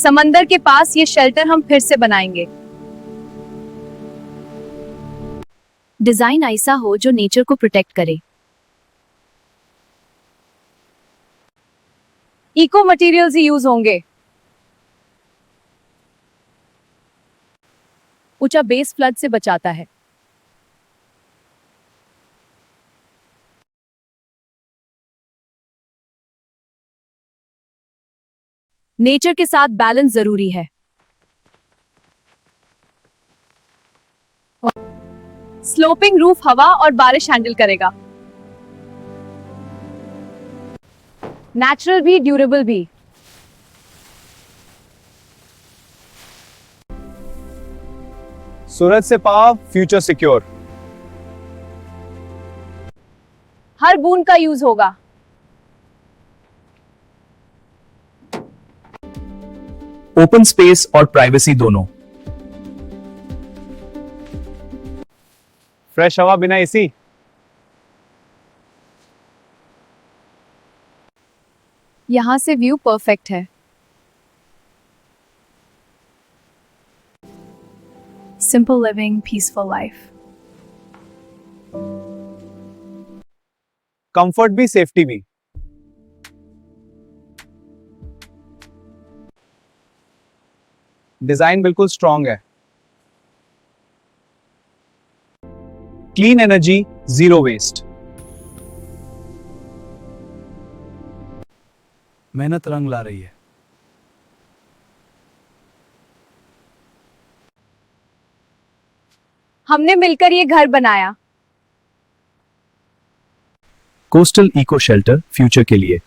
समंदर के पास ये शेल्टर हम फिर से बनाएंगे। डिजाइन ऐसा हो जो नेचर को प्रोटेक्ट करे। इको मटेरियल्स ही यूज होंगे। ऊंचा बेस फ्लड से बचाता है। नेचर के साथ बैलेंस जरूरी है। स्लोपिंग रूफ हवा और बारिश हैंडल करेगा। नेचुरल भी ड्यूरेबल भी। सूरज से पावर, फ्यूचर सिक्योर। हर बूंद का यूज होगा। ओपन स्पेस और प्राइवेसी दोनों। फ्रेश हवा बिना एसी। यहां से व्यू परफेक्ट है। Simple living, peaceful life. Comfort भी, सेफ्टी भी। डिजाइन बिल्कुल स्ट्रॉन्ग है। Clean energy, zero waste. मेहनत रंग ला रही है। हमने मिलकर ये घर बनाया। कोस्टल इको शेल्टर, फ्यूचर के लिए।